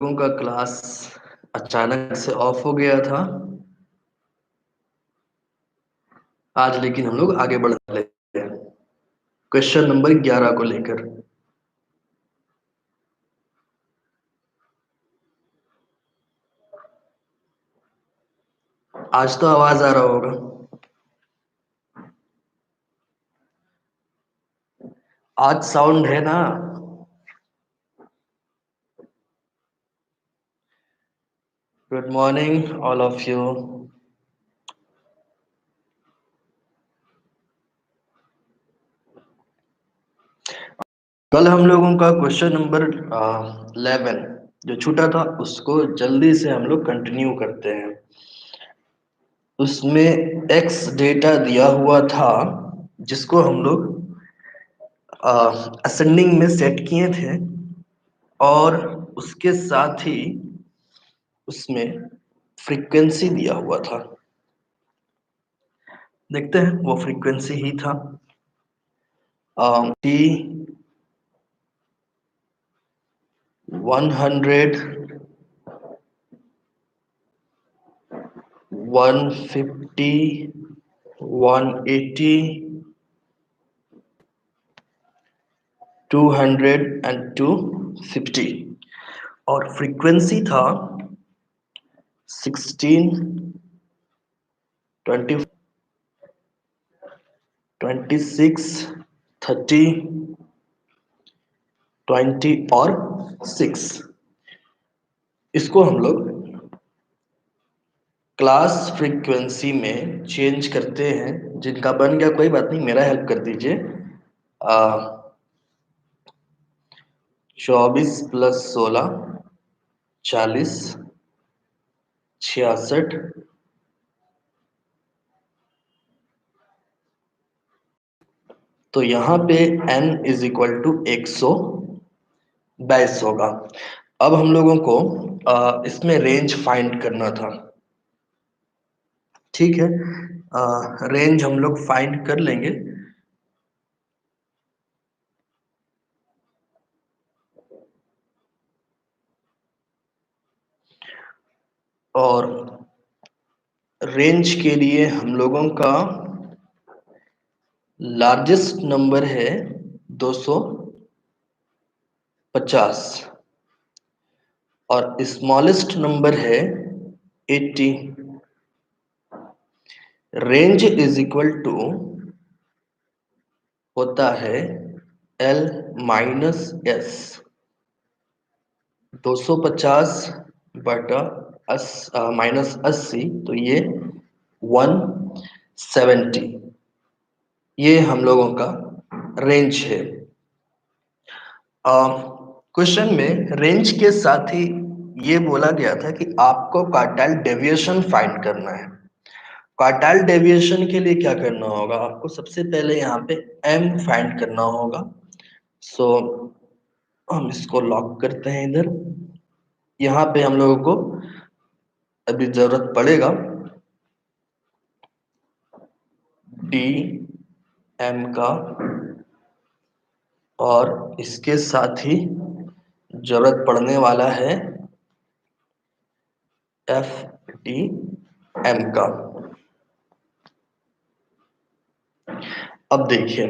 लोगों का क्लास अचानक से ऑफ हो गया था। आज लेकिन हम लोग आगे बढ़ रहे हैं क्वेश्चन नंबर 11 को लेकर। आज तो आवाज आ रहा होगा। आज साउंड है ना? Good morning all of you. कल हम लोगों का क्वेश्चन नंबर 11 जो छूटा था उसको जल्दी से हम लोग कंटिन्यू करते हैं। उसमें एक्स डेटा दिया हुआ था जिसको हम लोग असेंडिंग में सेट किए थे और उसके साथ ही उसमें फ्रीक्वेंसी दिया हुआ था। देखते हैं वो फ्रीक्वेंसी ही था टी 100 150 180 200 एंड 250 और फ्रीक्वेंसी था 16 20 26 30 20 और 6। इसको हम लोग क्लास फ्रीक्वेंसी में चेंज करते हैं। जिनका बन गया कोई बात नहीं, मेरा हेल्प कर दीजिए। 24 प्लस 16 40 66। तो यहाँ पे n इज इक्वल टू 122 होगा। अब हम लोगों को इसमें रेंज फाइंड करना था। ठीक है, रेंज हम लोग फाइंड कर लेंगे। और रेंज के लिए हम लोगों का लार्जेस्ट नंबर है 250 और स्मॉलेस्ट नंबर है 80। रेंज इज इक्वल टू होता है L माइनस एस। 250 बटा माइनस 80 तो ये 170। ये हम लोगों का रेंज है। क्वेश्चन में रेंज के साथ ही ये बोला गया था कि आपको क्वार्टाइल डेविएशन फाइंड करना है। क्वार्टाइल डेविएशन के लिए क्या करना होगा? आपको सबसे पहले यहाँ पे m फाइंड करना होगा। सो हम इसको लॉक करते हैं इधर। यहाँ पे हम लोगों को अभी जरूरत पड़ेगा डी एम का और इसके साथ ही जरूरत पड़ने वाला है एफ डी एम का। अब देखिए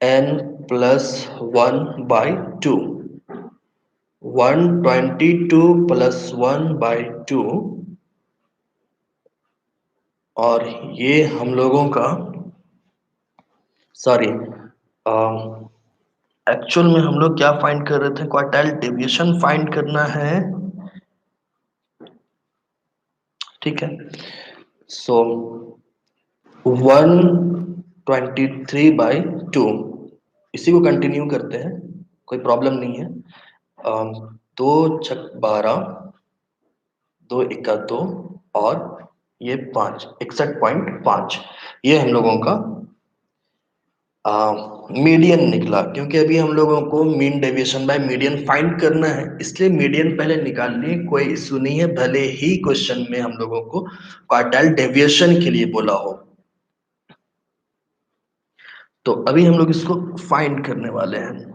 n प्लस 1/2 122 प्लस 1/2 और ये हम लोगों का सॉरी एक्चुअल में हम लोग क्या फाइंड कर रहे थे? क्वार्टाइल डेविएशन फाइंड करना है। ठीक है, सो 123/2 इसी को कंटिन्यू करते हैं, कोई प्रॉब्लम नहीं है। 2 छक 12 2 एका 2 और ये 5 61.5। ये हम लोगों का मीडियन निकला। क्योंकि अभी हम लोगों को mean deviation by median find करना है, इसलिए मीडियन पहले निकाल लिए, कोई इशू नहीं है, भले ही क्वेश्चन में हम लोगों को क्वार्टाइल डेविएशन के लिए बोला हो। तो अभी हम लोग इसको फाइंड करने वाले हैं।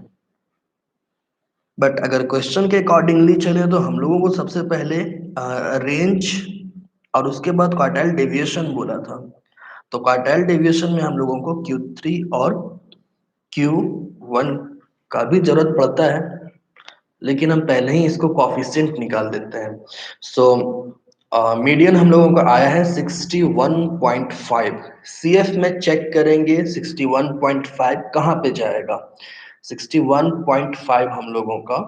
बट अगर क्वेश्चन के अकॉर्डिंगली चले तो हम लोगों को सबसे पहले रेंज और उसके बाद क्वार्टाइल डेविएशन बोला था। तो क्वार्टाइल डेविएशन में हम लोगों को Q3 और Q1 का भी जरूरत पड़ता है, लेकिन हम पहले ही इसको कॉफिशिएंट निकाल देते हैं। सो मीडियन हम लोगों का आया है 61.5। सीएफ में चेक करेंगे 61.5 कहाँ पे जाएगा। 61.5 हम लोगों का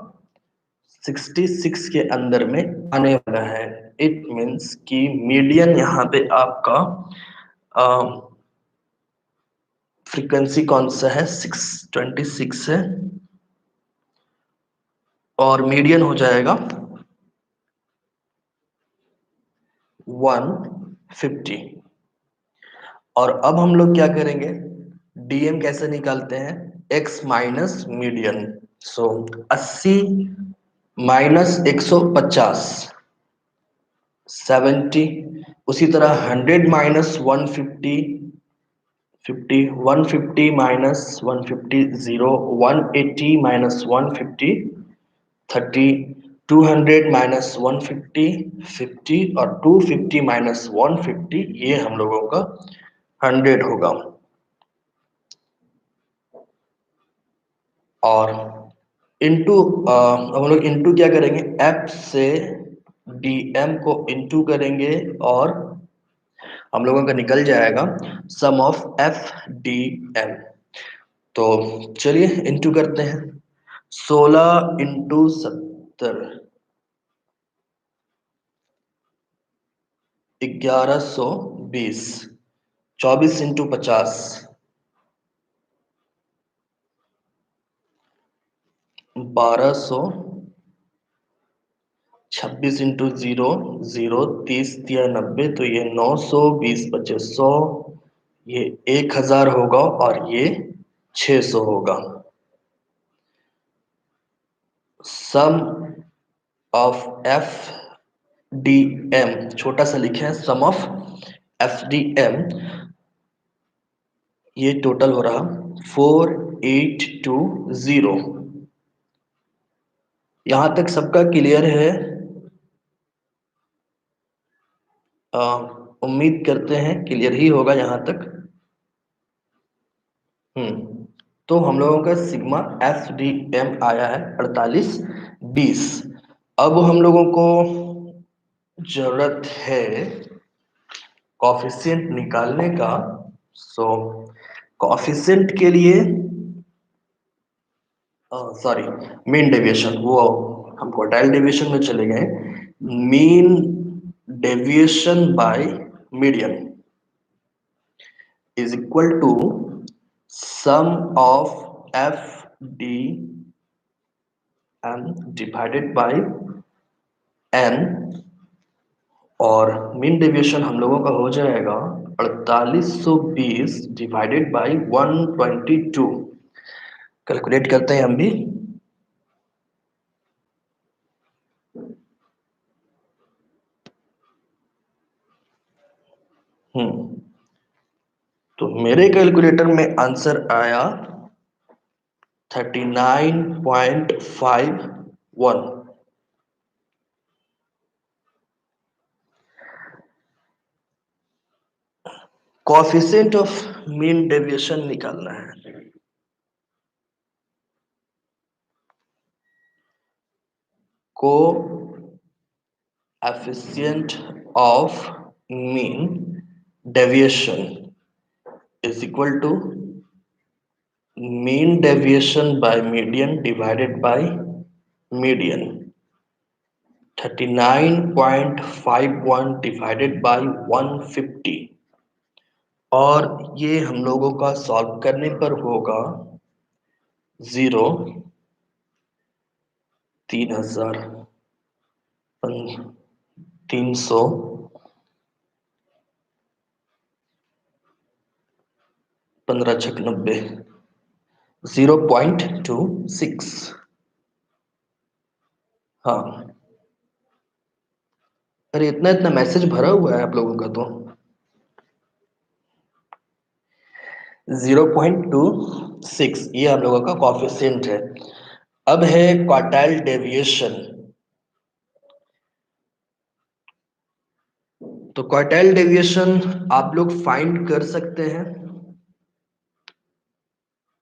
66 के अंदर में आने वाला है। इट मीन्स कि मीडियन यहाँ पे आपका फ्रीक्वेंसी कौन सा है, 626 है, और मीडियन हो जाएगा 150। और अब हम लोग क्या करेंगे, डीएम कैसे निकालते हैं, एक्स माइनस मीडियन। सो 80 माइनस 150 70, उसी तरह 100 माइनस 150 50, 150 माइनस 150 0, 180 माइनस 150 30, 200 माइनस 150 50, और 250 माइनस 150 ये हम लोगों का 100 होगा। और इनटू हम लोग इनटू क्या करेंगे, एफ से डीएम को इनटू करेंगे और हम लोगों का निकल जाएगा सम ऑफ एफ डी एम। तो चलिए इनटू करते हैं, 16 इंटू 70 1120, 24 इंटू 50 1200, 26 इंटू 0 0, 30 या 90, तो ये 900, 20 बचे 100, ये 1000 होगा और ये 600 होगा। सम ऑफ एफ डी एम छोटा सा लिखे हैं, सम ऑफ एफ डी एम, ये टोटल हो रहा 4820। यहां तक सबका क्लियर है? उम्मीद करते हैं क्लियर ही होगा यहां तक। तो हम लोगों का सिग्मा एफ डी एम आया है 4820। अब हम लोगों को जरूरत है कॉफिशिएंट निकालने का। सो कॉफिशिएंट के लिए सॉरी, मीन डेविएशन, वो हम क्वार्टाइल डेविएशन में चले गए। Mean deviation by median is equal to sum of f d m divided by n, और मीन डेविएशन हम लोगों का हो जाएगा 4820 डिवाइडेड बाई 122। कैलकुलेट करते हैं हम भी। तो मेरे कैलकुलेटर में आंसर आया 39.51। कोएफिशिएंट ऑफ मीन डेविएशन निकालना है। Coefficient of mean deviation is equal to mean deviation by median divided by median, 39.51 divided by 150, और ये हम लोगों का सॉल्व करने पर होगा 0, 3000, 300, 15 छक 90, 0.26। हाँ, अरे इतना इतना मैसेज भरा हुआ है आप लोगों का तो। 0.26 ये हम लोगों का कॉफिशिएंट है। अब है क्वार्टाइल डेविएशन। तो क्वार्टाइल डेविएशन आप लोग फाइंड कर सकते हैं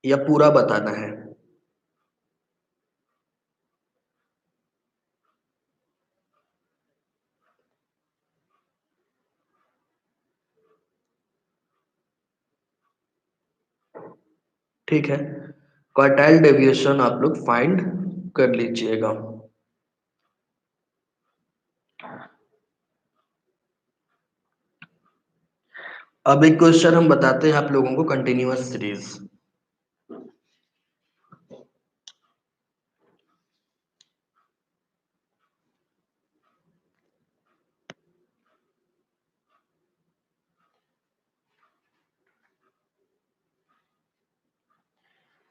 या पूरा बताना है? ठीक है, क्वार्टाइल डेविएशन आप लोग फाइंड कर लीजिएगा। अब एक क्वेश्चन हम बताते हैं आप लोगों को, कंटिन्यूअस सीरीज।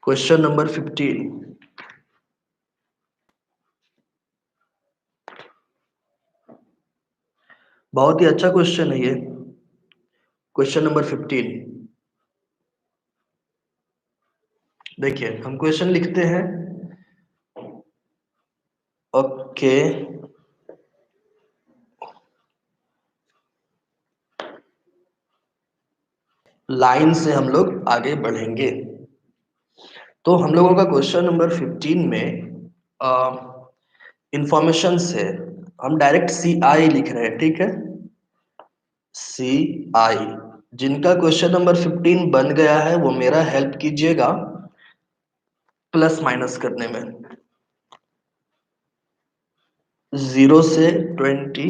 Question number 15। बहुत ही अच्छा क्वेश्चन है ये। क्वेश्चन नंबर 15 देखिए, हम क्वेश्चन लिखते हैं। ओके, लाइन से हम लोग आगे बढ़ेंगे। तो हम लोगों का क्वेश्चन नंबर 15 में इंफॉर्मेशन से हम डायरेक्ट सी आई लिख रहे हैं, ठीक है। सी आई, जिनका क्वेश्चन नंबर 15 बन गया है वो मेरा हेल्प कीजिएगा प्लस माइनस करने में। 0 से 20,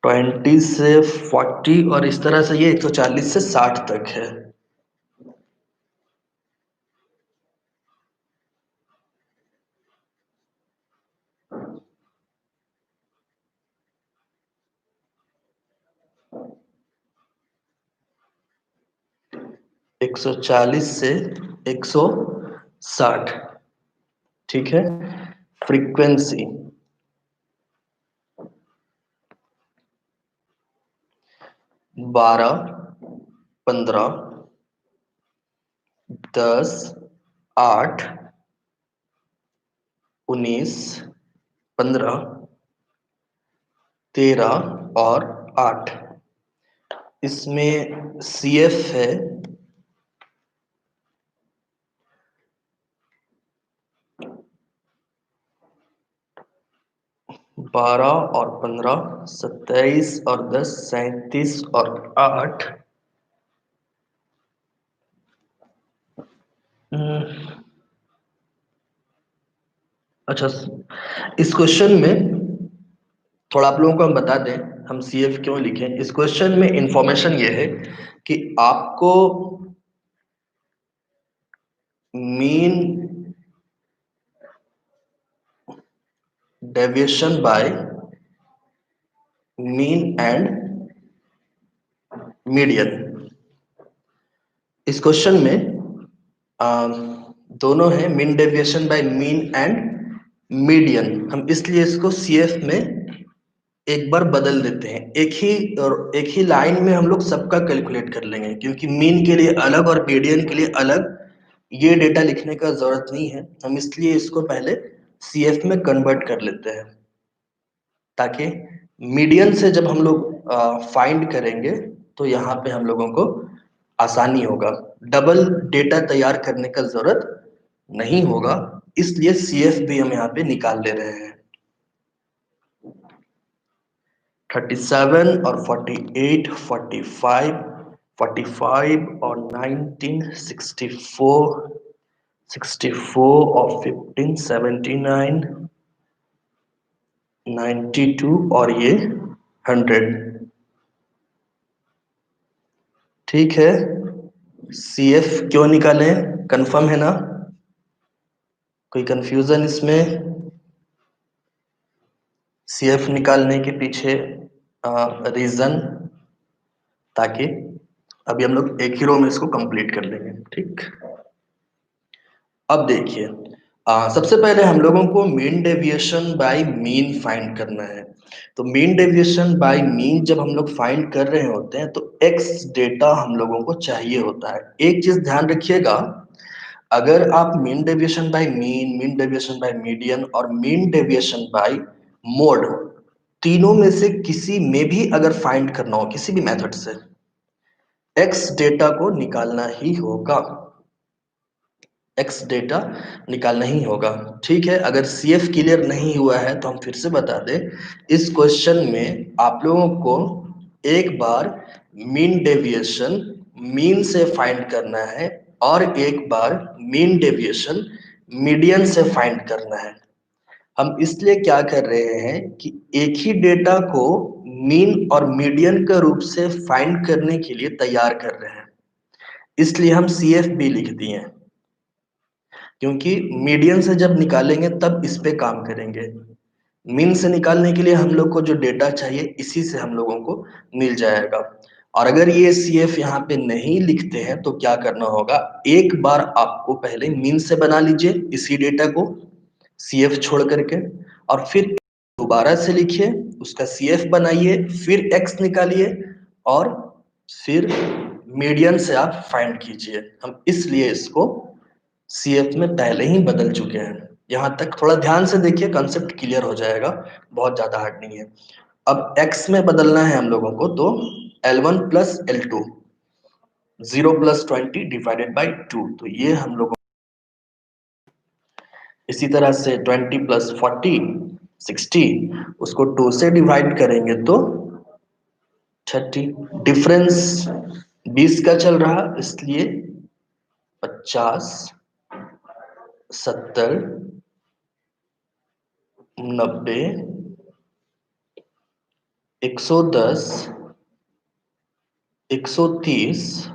20 से 40 और इस तरह से ये 140 से 60 तक है। एक सौ चालीस से 160, ठीक है। फ्रीक्वेंसी 12, 15, 10, 8, 19, 15, 13 और 8। इसमें सी एफ है 12 और 15, 27 और 10, 37 और 8। अच्छा, इस क्वेश्चन में थोड़ा आप लोगों को हम बता दें हम सी एफ क्यों लिखें। इस क्वेश्चन में इंफॉर्मेशन ये है कि आपको mean deviation by mean and median. इस क्वेश्चन में दोनों है, mean deviation by mean and median. हम इसलिए इसको सी एफ में एक बार बदल देते हैं। एक ही लाइन में हम लोग सबका कैलकुलेट कर लेंगे, क्योंकि मीन के लिए अलग और मीडियन के लिए अलग ये डेटा लिखने का जरूरत नहीं है। हम इसलिए इसको पहले सीएफ में कन्वर्ट कर लेते हैं, ताकि मीडियन से जब हम लोग फाइंड करेंगे तो यहाँ पे हम लोगों को आसानी होगा, डबल डेटा तैयार करने का जरूरत नहीं होगा। इसलिए सीएफ भी हम यहाँ पे निकाल ले रहे हैं। 37 और 48, 45, 45 और 19, 64, 64 और 15, 79, 92 और ये 100, ठीक है। सी एफ क्यों निकालें, कंफर्म है ना? कोई कंफ्यूजन इसमें? सी एफ निकालने के पीछे रीजन, ताकि अभी हम लोग एक ही रो में इसको कंप्लीट कर लेंगे, ठीक। अब देखिए, सबसे पहले हम लोगों को mean deviation by mean find करना है। तो मीन डेविएशन बाय मीन जब हम लोग फाइंड कर रहे होते हैं तो एक्स डेटा हम लोगों को चाहिए होता है। एक चीज ध्यान रखिएगा, अगर आप mean deviation by mean, mean deviation by median और मीन डेविएशन बाय मोड, तीनों में से किसी में भी अगर फाइंड करना हो किसी भी मेथड से, एक्स डेटा को निकालना ही होगा, एक्स डेटा निकालना ही होगा। ठीक है, अगर सीएफ क्लियर नहीं हुआ है तो हम फिर से बता दें, इस क्वेश्चन में आप लोगों को एक बार मीन डेविएशन मीन से फाइंड करना है और एक बार मीन डेविएशन मीडियन से फाइंड करना है। हम इसलिए क्या कर रहे हैं कि एक ही डेटा को मीन और मीडियन के रूप से फाइंड करने के लिए तैयार कर रहे हैं, इसलिए हम सी एफ बी लिख दिए हैं, क्योंकि मीडियन से जब निकालेंगे तब इस पे काम करेंगे। मीन से निकालने के लिए हम लोग को जो डेटा चाहिए इसी से हम लोगों को मिल जाएगा। और अगर ये सी एफ यहाँ पे नहीं लिखते हैं तो क्या करना होगा, एक बार आपको पहले मीन से बना लीजिए इसी डेटा को सी एफ छोड़ करके, और फिर दोबारा से लिखिए, उसका सी एफ बनाइए, फिर एक्स निकालिए और फिर मीडियन से आप फाइंड कीजिए। हम इसलिए इसको सी एफ में पहले ही बदल चुके हैं। यहाँ तक थोड़ा ध्यान से देखिए, कंसेप्ट क्लियर हो जाएगा, बहुत ज्यादा हार्ड नहीं है। अब x में बदलना है हम लोगों को, तो L1 plus L2, 0 + 20 divided by 2, तो ये हम लोगों, इसी तरह से 20 + 40 60, उसको 2 से डिवाइड करेंगे तो 30। डिफरेंस 20 का चल रहा, इसलिए 50 70 90 110 130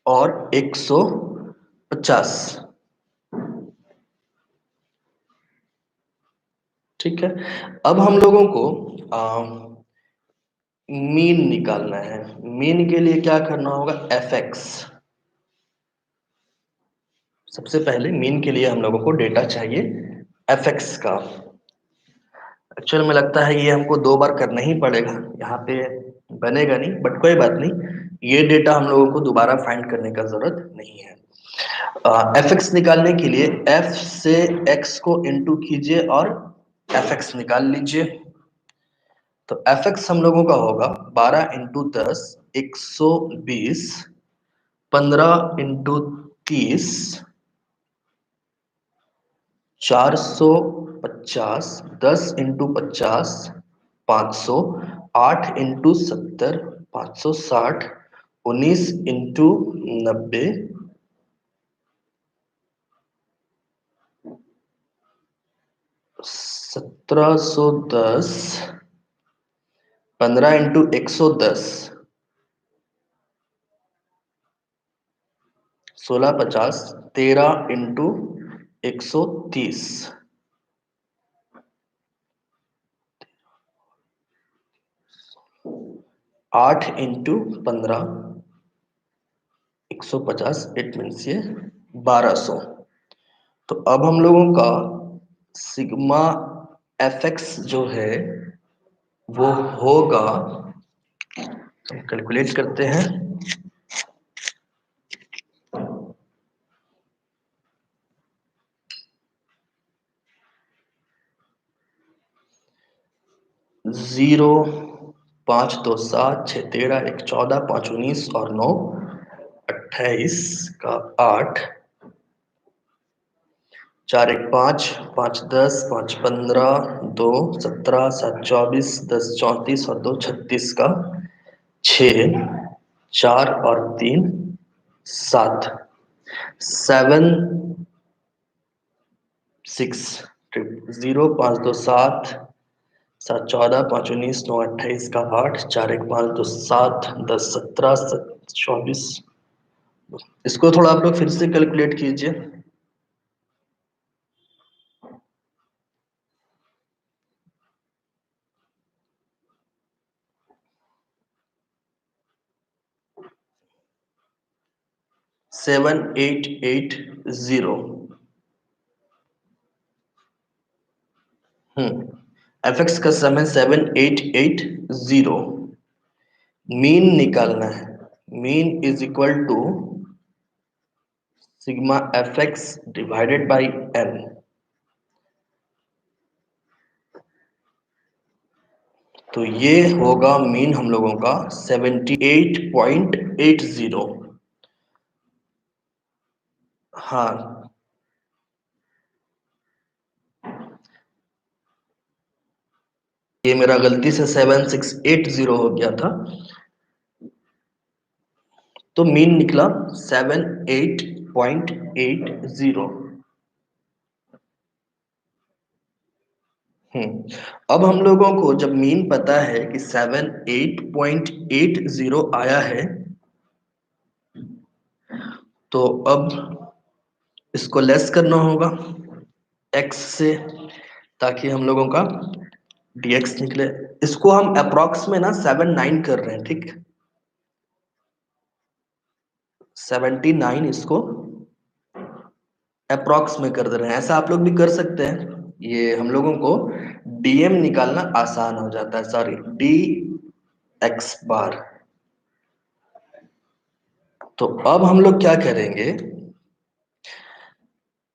और 150। ठीक है, अब हम लोगों को मीन निकालना है। मीन के लिए क्या करना होगा, एफ एक्स। सबसे पहले मीन के लिए हम लोगों को डेटा चाहिए एफ एक्स का। एक्चुअल में लगता है ये हमको 2 बार करना ही पड़ेगा, यहाँ पे बनेगा नहीं, बट कोई बात नहीं, ये डेटा हम लोगों को दोबारा फाइंड करने का जरूरत नहीं है। एफ एक्स निकालने के लिए एफ से एक्स को इंटू कीजिए और एफ एक्स निकाल लीजिए। तो एफ एक्स हम लोगों का होगा 12 × 10 120, 15 × 30 450, 10 × 50 500, 8 × 70 560, 19 × 90 1710, 15 × 110 1650, 13 × 130, 8 × 15 150, इट मीन्स ये 1200। तो अब हम लोगों का सिग्मा एफ एक्स जो है वो होगा, हम कैलकुलेट करते हैं, 0 5 2 7 6 13 1 14 5 19 और 9 28 का 8, 4 1 5 5 10 5 15 2 17 7 24 10 34 और 2 36 का 6 4 और 3 7 7 6 0 5 2 7 7 14 5 19 9 28 का 8 4 1 5 2 7 10 17 24। इसको थोड़ा आप लोग फिर से कैलकुलेट कीजिए। 7880, एफ एक्स का सम है 7880। मीन निकालना है। Mean is equal to sigma F X divided by N. तो ये होगा मीन हम लोगों का 78.80। हाँ, ये मेरा गलती से 7680 हो गया था। तो मीन निकला 78.80। अब हम लोगों को जब मीन पता है कि 78.80 आया है, तो अब इसको लेस करना होगा x से, ताकि हम लोगों का dx निकले। इसको हम अप्रॉक्स में ना 79 कर रहे हैं, ठीक। 79 इसको अप्रॉक्स में कर दे रहे हैं। ऐसा आप लोग भी कर सकते हैं, ये हम लोगों को डीएम निकालना आसान हो जाता है। सॉरी, डी एक्स बार। तो अब हम लोग क्या करेंगे,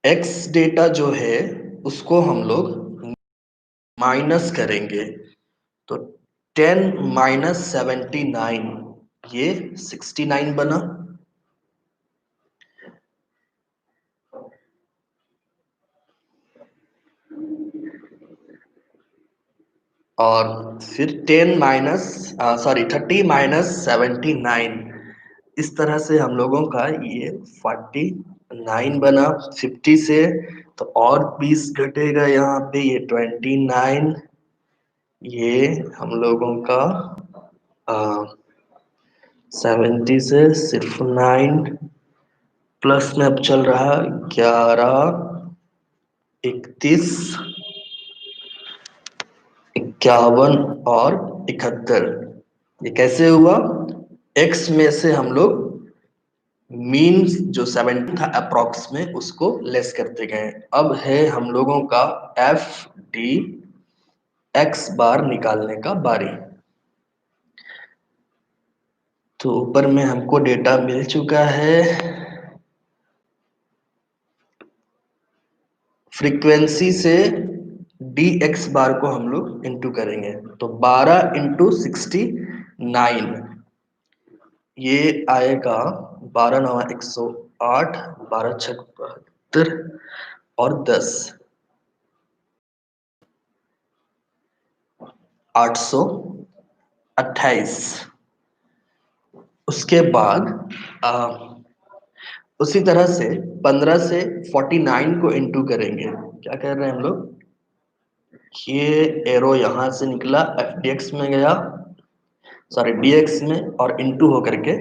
एक्स डेटा जो है उसको हम लोग माइनस करेंगे। तो 10 माइनस 79, ये 69 बना। और फिर 10 माइनस, सॉरी 30 माइनस 79, इस तरह से हम लोगों का ये 49 बना 50 से। तो और 20 घटेगा यहाँ पे, ये 29। ये हम लोगों का 70 से सिर्फ 9 प्लस में अब चल रहा 11, 31, 51 और 71। ये कैसे हुआ, एक्स में से हम लोग मीन जो 70 था अप्रॉक्स में, उसको लेस करते गए। अब है हम लोगों का एफ डी एक्स बार निकालने का बारी। तो ऊपर में हमको डेटा मिल चुका है। फ्रीक्वेंसी से डी एक्स बार को हम लोग इंटू करेंगे। तो 12 इंटू 69, ये आएगा 12 9 108, 12 6 72 और 10 828। उसके बाद उसी तरह से 15 से 49 को इंटू करेंगे। क्या कर रहे हैं हम लोग, ये एरो यहां से निकला एफ डी एक्स में गया, सॉरी डी एक्स में, और इंटू होकर के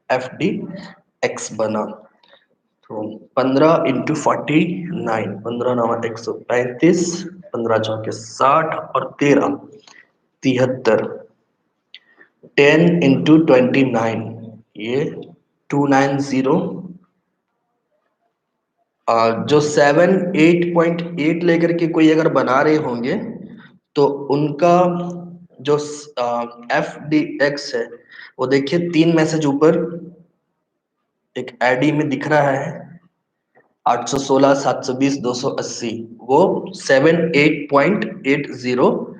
एफ डी एक्स बना। तो 15 इंटू 49, 15 नौ 135, 15 चौके 60 और 13 73। 10 इंटू 29, ये 290। जो 78.8 लेकर के कोई अगर बना रहे होंगे, तो उनका जो एफ डी एक्स है, वो देखिए 3 मैसेज ऊपर एक आईडी में दिख रहा है, 816 720 280। वो 78.80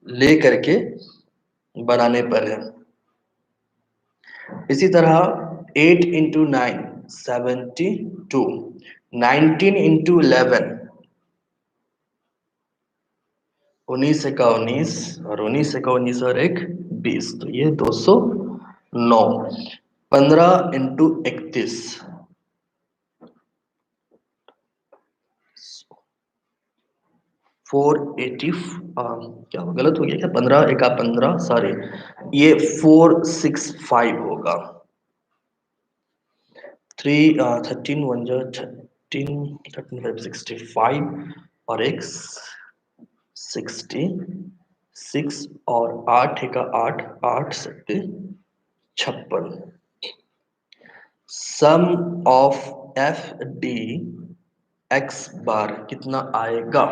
ले करके बनाने पर है। इसी तरह 8 इंटू 9 72, 19 इंटू 11 19 का 19, और 19 का 19 और एक 20, तो ये 209। 15 इंटू 31, 480। क्या गलत हो गया क्या, 15 एका 15, सॉरी, ये 465 होगा। 13 1 जो 13, 13 5 65 और एक 66, और 8 का 8, 8 7 56। Sum of F D X bar कितना आएगा,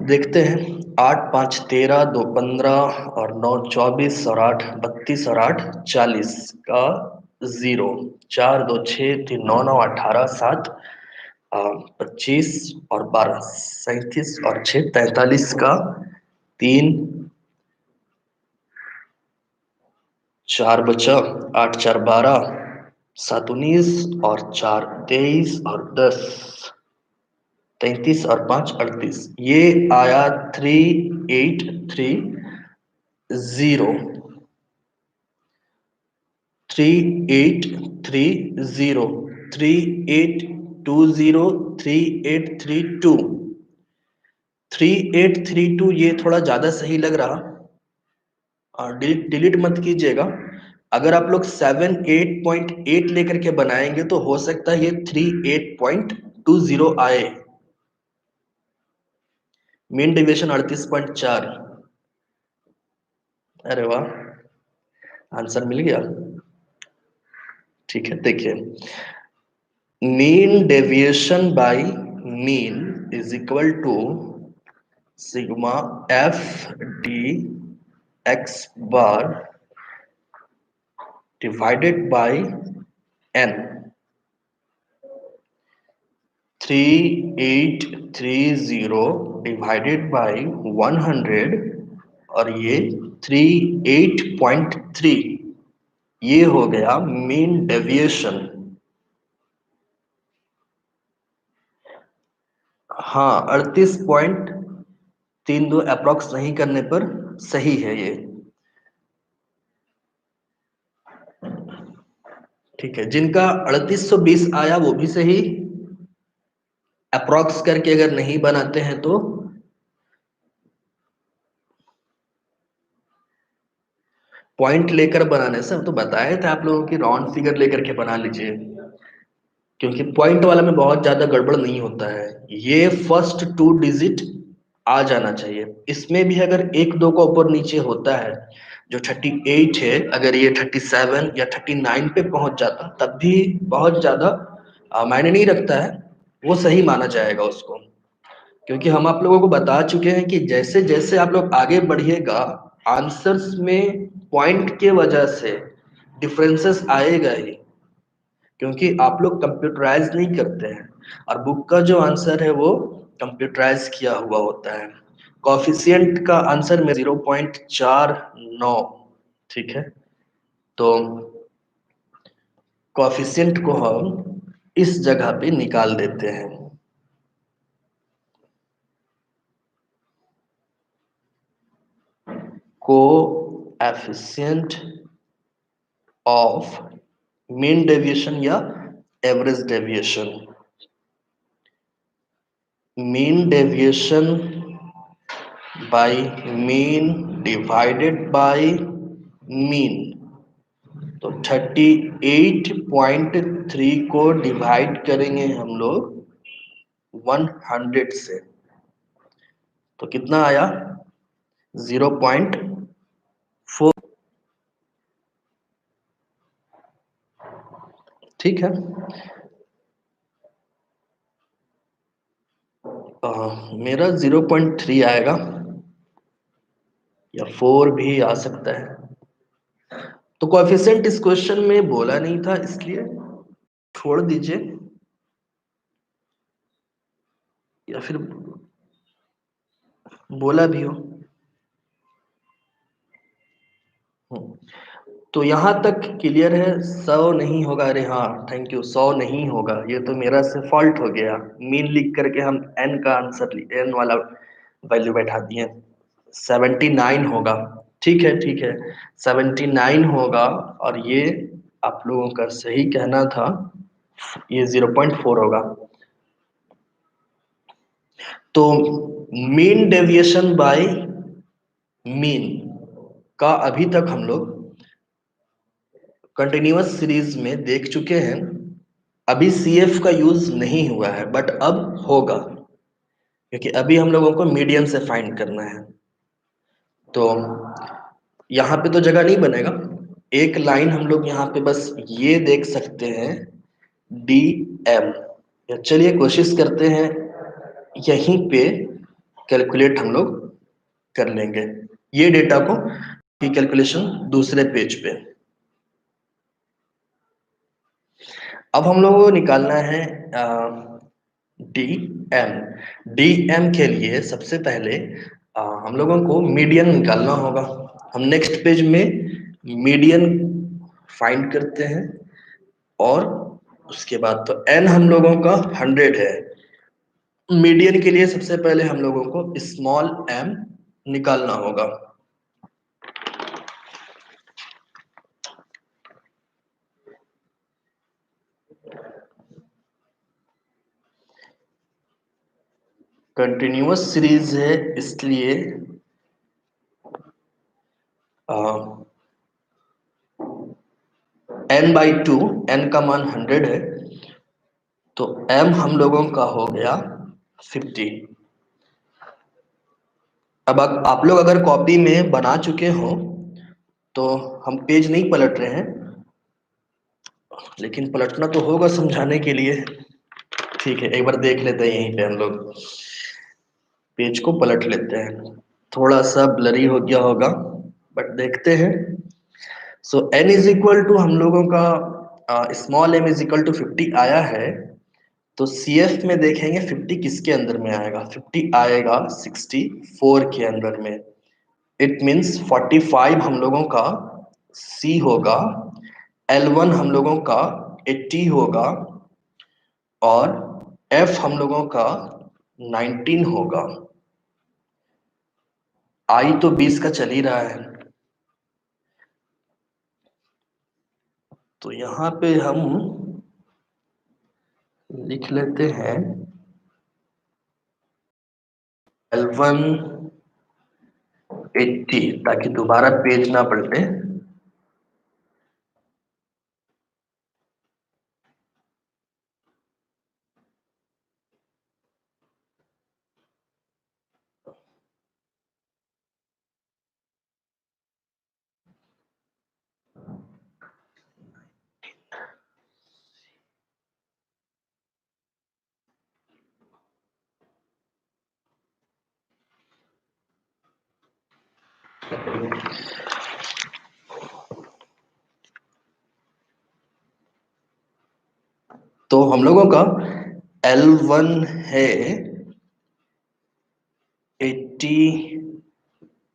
देखते हैं, 8 5 13, 2 15 और 9 24 और 8 32 और 8 40 का 0, 4 2 6 3 9 9 18 7 25 और 12 37 और 6 43 का 3 4 बचा, 8 4 12 7 19 और 4 23 और 10 33 और 5 38, ये आया 3830, 3830, 3820, 3832, 3832 ये थोड़ा ज्यादा सही लग रहा। और डिलीट मत कीजिएगा। अगर आप लोग 78.8 लेकर के बनाएंगे तो हो सकता है ये 38.20 आए। Mean deviation 38.4। अरे वाह, आंसर मिल गया। ठीक है, देखिए, mean deviation by mean is equal to sigma F D X bar divided by N. 3830 divided by 100 और ये 38.3, ये हो गया मीन डेविएशन। हाँ, 38.32 अप्रोक्स नहीं करने पर सही है ये। ठीक है, जिनका 3820 आया वो भी सही। अप्रोक्स करके अगर नहीं बनाते हैं तो पॉइंट लेकर बनाने से, हम तो बताए थे आप लोगों की राउंड फिगर लेकर के बना लीजिए, क्योंकि पॉइंट वाला में बहुत ज्यादा गड़बड़ नहीं होता है। ये फर्स्ट 2 डिजिट आ जाना चाहिए। इसमें भी अगर एक दो का ऊपर नीचे होता है, जो 38 है, अगर ये 37 या 39 पे पहुंच जाता तब भी बहुत ज्यादा मायने नहीं रखता है, वो सही माना जाएगा उसको। क्योंकि हम आप लोगों को बता चुके हैं कि जैसे जैसे आप लोग आगे बढ़िएगा, आंसर्स में पॉइंट के वजह से डिफरेंसेस आएगा ही, क्योंकि आप लोग कंप्यूटराइज नहीं करते हैं और बुक का जो आंसर है वो कंप्यूटराइज किया हुआ होता है। कॉफिशिएंट का आंसर में 0.49। ठीक है, तो कॉफिशिएंट को हम इस जगह पे निकाल देते हैं। कोएफिशिएंट ऑफ मीन डेविएशन या average deviation. Mean deviation by mean divided by mean, तो 38.3 को डिवाइड करेंगे हम लोग 100 से, तो कितना आया 0.4। ठीक है, मेरा 0.3 आएगा या 4 भी आ सकता है। तो कोएफिशिएंट इस क्वेश्चन में बोला नहीं था, इसलिए छोड़ दीजिए, या फिर बोला भी हो। तो यहाँ तक क्लियर है। 100 नहीं होगा, अरे हाँ थैंक यू, 100 नहीं होगा, ये तो मेरा से फॉल्ट हो गया। मीन लिख करके हम एन का आंसर, एन वाला वैल्यू बैठा दिए। 79 होगा। ठीक है, ठीक है, 79 होगा। और ये आप लोगों का सही कहना था, ये 0.4 होगा। तो मीन डेविएशन बाय मीन का अभी तक हम लोग कंटिन्यूअस सीरीज में देख चुके हैं। अभी सीएफ का यूज नहीं हुआ है, बट अब होगा, क्योंकि अभी हम लोगों को मीडियन से फाइंड करना है। तो यहाँ पे तो जगह नहीं बनेगा, एक लाइन हम लोग यहाँ पे बस ये देख सकते हैं, डी एम। चलिए कोशिश करते हैं यहीं पे कैलकुलेट हम लोग कर लेंगे ये डेटा को की कैलकुलेशन दूसरे पेज पे। अब हम लोगों को निकालना है डी एम। डी एम के लिए सबसे पहले हम लोगों को मीडियन निकालना होगा। हम नेक्स्ट पेज में मीडियन फाइंड करते हैं और उसके बाद तो एन हम लोगों का 100 है। मीडियन के लिए सबसे पहले हम लोगों को स्मॉल एम निकालना होगा। कंटिन्यूअस सीरीज है इसलिए n बाई 2, n का मान 100 है तो m हम लोगों का हो गया 50। अब आप लोग अगर कॉपी में बना चुके हो तो हम पेज नहीं पलट रहे हैं, लेकिन पलटना तो होगा समझाने के लिए। ठीक है, एक बार देख लेते हैं, यहीं पे हम लोग पेज को पलट लेते हैं। थोड़ा सा ब्लरी हो गया होगा बट देखते हैं। So n is equal to हम लोगों का small m is equal to 50 आया है तो CF में देखेंगे 50 किसके अंदर में आएगा। 50 आएगा 64 के अंदर में। इट मीन्स 45 हम लोगों का C होगा, L1 हम लोगों का 80 होगा और F हम लोगों का 19 होगा। I तो 20 का चल ही रहा है तो यहाँ पे हम लिख लेते हैं L1 80 ताकि दोबारा पेज ना पलटे। तो हम लोगों का L1 है 80,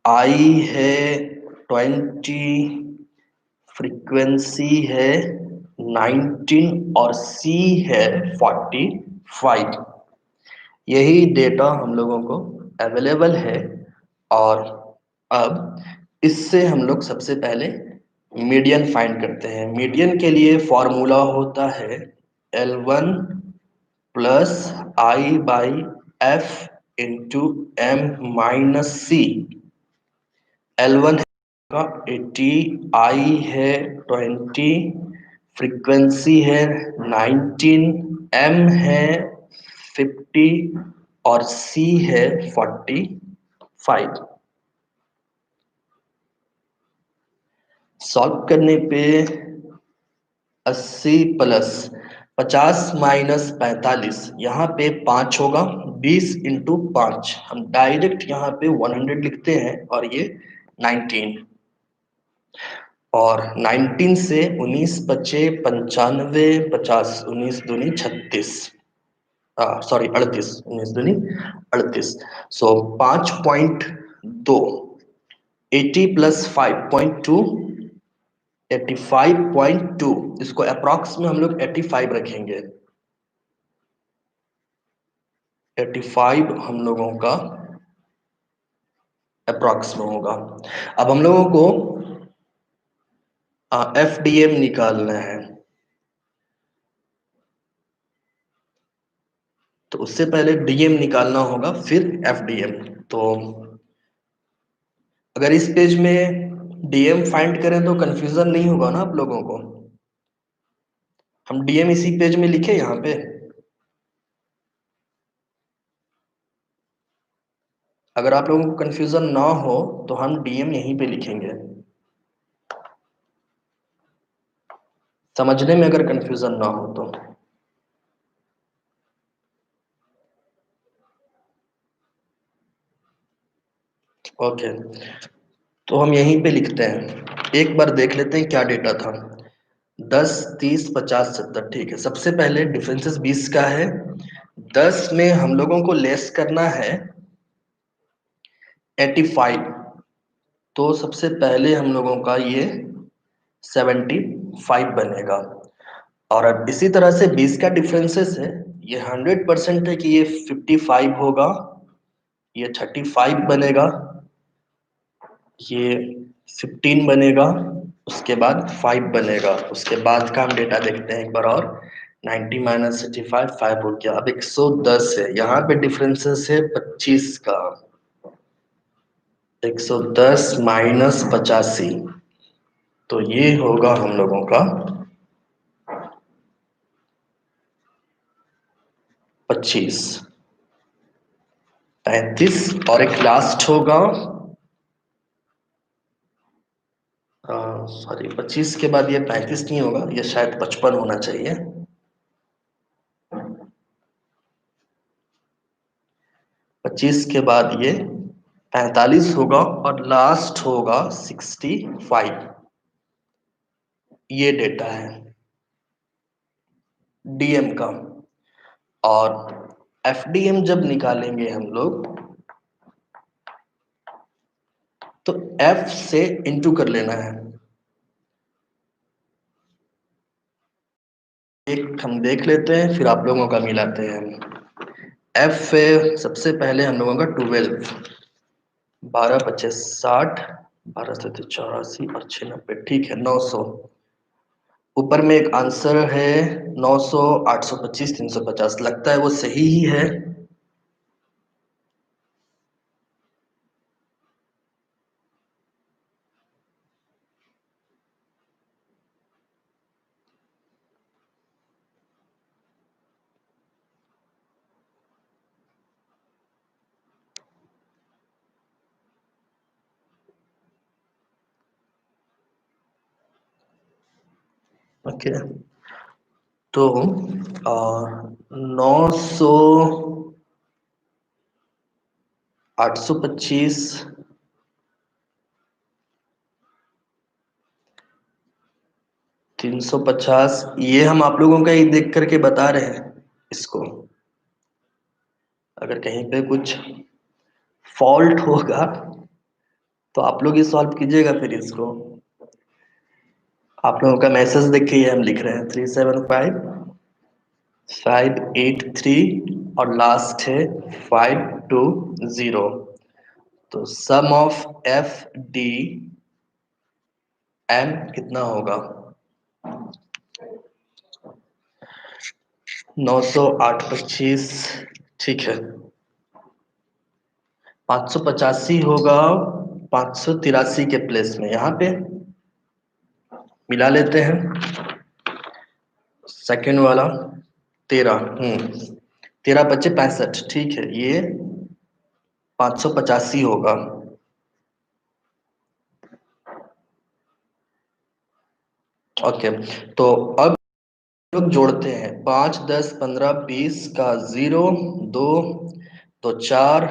I है 20, फ्रीक्वेंसी है 19 और C है 45। यही डेटा हम लोगों को अवेलेबल है और अब इससे हम लोग सबसे पहले मीडियन फाइंड करते हैं। मीडियन के लिए फॉर्मूला होता है L1 plus I by F into M minus C। L1 का 80, I है 20, फ्रीक्वेंसी है 19, M है 50 और C है 45। सॉल्व करने पे 80 प्लस 50 माइनस 45, यहाँ पे 5 होगा। 20 इंटू 5 हम डायरेक्ट यहाँ पे 100 लिखते हैं और ये 19 और 19 से 19 बचे 95, 50, 19 दूनी 36, सॉरी 38, 19 दूनी 38। सो 5.2, 80 प्लस 5.2, 85.2। इसको अप्रॉक्स में हम लोग 85 रखेंगे। 85 हम लोगों का अप्रॉक्स में होगा। अब हम लोगों को FDM निकालना है तो उससे पहले DM निकालना होगा फिर FDM। तो अगर इस पेज में DM फाइंड करें तो कंफ्यूजन नहीं होगा ना आप लोगों को। हम DM इसी पेज में लिखे यहाँ पे। अगर आप लोगों को कंफ्यूजन ना हो तो हम DM यहीं पे लिखेंगे। समझने में अगर कंफ्यूजन ना हो तो। ओके, तो हम यहीं पे लिखते हैं, एक बार देख लेते हैं क्या डेटा था। 10, 30, 50, 70, ठीक है। सबसे पहले डिफरेंसेस 20 का है। 10 में हम लोगों को लेस करना है 85, तो सबसे पहले हम लोगों का ये 75 बनेगा। और अब इसी तरह से 20 का डिफरेंसेस है, ये 100% है कि ये 55 होगा, ये 35 बनेगा, ये 15 बनेगा, उसके बाद 5 बनेगा। उसके बाद का हम डेटा देखते हैं एक बार और। 90 माइनस 35, 5 हो गया। अब 110 है, यहाँ पे डिफरेंसेस है 25 का। 110 माइनस 85, तो ये होगा हम लोगों का 25, 35, और एक लास्ट होगा, सॉरी 25 के बाद ये 35 नहीं होगा, ये शायद 55 होना चाहिए। 25 के बाद ये 45 होगा, और लास्ट होगा 65। ये डेटा है डीएम का। और एफडीएम जब निकालेंगे हम लोग, तो एफ से इंटू कर लेना है। एक हम देख लेते हैं, फिर आप लोगों का मिलाते हैं। एफ है सबसे पहले हम लोगों का 12, 12 पच्चीस 60, 12 से 84 और 96, ठीक है 900। ऊपर में एक आंसर है 900, 825, 350, लगता है वो सही ही है। ओके, तो 900, 825, 350, ये हम आप लोगों का ही देख करके बता रहे हैं इसको। अगर कहीं पे कुछ फॉल्ट होगा तो आप लोग ही सॉल्व कीजिएगा फिर इसको। आप लोगों का मैसेज देखिए, ये हम लिख रहे हैं 375, 583, और लास्ट है 520। तो सम ऑफ एफ डी एम कितना होगा? 900, 825, ठीक है। 585 होगा 583 के प्लेस में, यहाँ पे मिला लेते हैं। सेकंड वाला 13, 13 बचे 65, ठीक है, ये 585 होगा। ओके, तो अब लोग जोड़ते हैं, 5, 10, 15, 20 का 0, 2, 2, 4,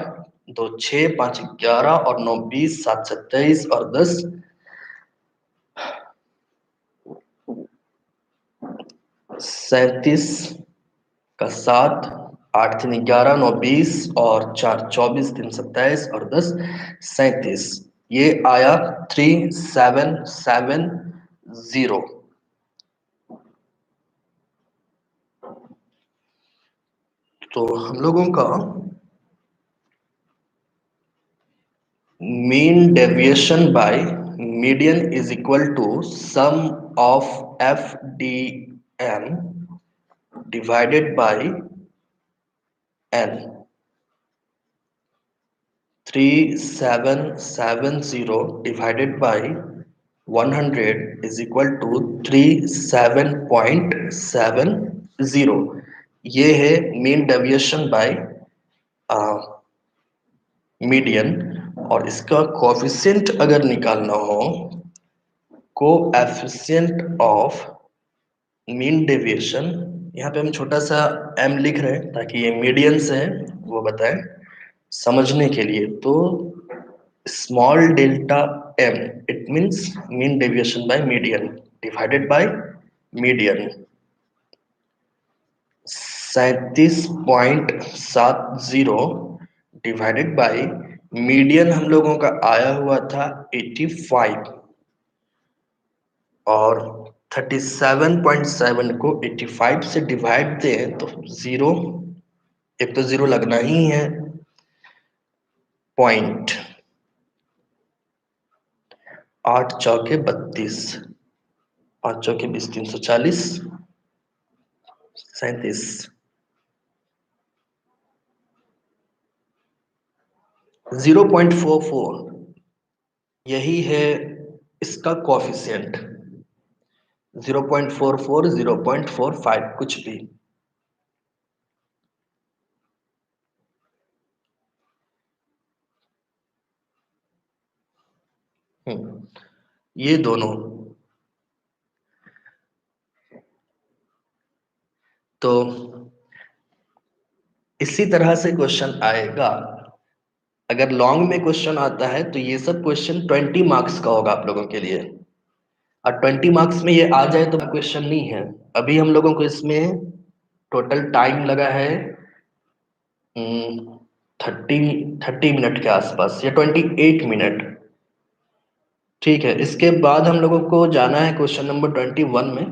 2, 6, 5, 11, और 9, 20, 7, 27, और 10, 37 का 7, 8, 3, 11, 9, 20, और 4, 24, 3, 27, और 10, 37। ये आया 3770। तो हम लोगों का mean deviation by median is equal to sum of FDM divided by N. 3770 divided by 100 is equal to 37.70। ये है mean deviation by मीडियन। और इसका कोएफिशिएंट अगर निकालना हो, कोएफिशिएंट ऑफ मीन डेविएशन, यहाँ पे हम छोटा सा m लिख रहे हैं ताकि ये मीडियन से है, वो बताएं समझने के लिए। तो small delta m, it means mean deviation by median divided by median. 37.70 divided by median हम लोगों का आया हुआ था 85 और 37.7 को 85 से डिवाइड दें तो जीरो, एक तो जीरो लगना ही है, पॉइंट 8 चौके 32, 5 चौके 20, 340, 37, 0.44 यही है इसका कोफिशिएंट। 0.44, 0.45 कुछ भी। ये दोनों तो इसी तरह से क्वेश्चन आएगा। अगर लॉन्ग में क्वेश्चन आता है तो ये सब क्वेश्चन 20 मार्क्स का होगा आप लोगों के लिए, और 20 मार्क्स में ये आ जाए तो क्वेश्चन नहीं है। अभी हम लोगों को इसमें टोटल टाइम लगा है 30 मिनट के आसपास या 28 मिनट। ठीक है, इसके बाद हम लोगों को जाना है क्वेश्चन नंबर 21 में।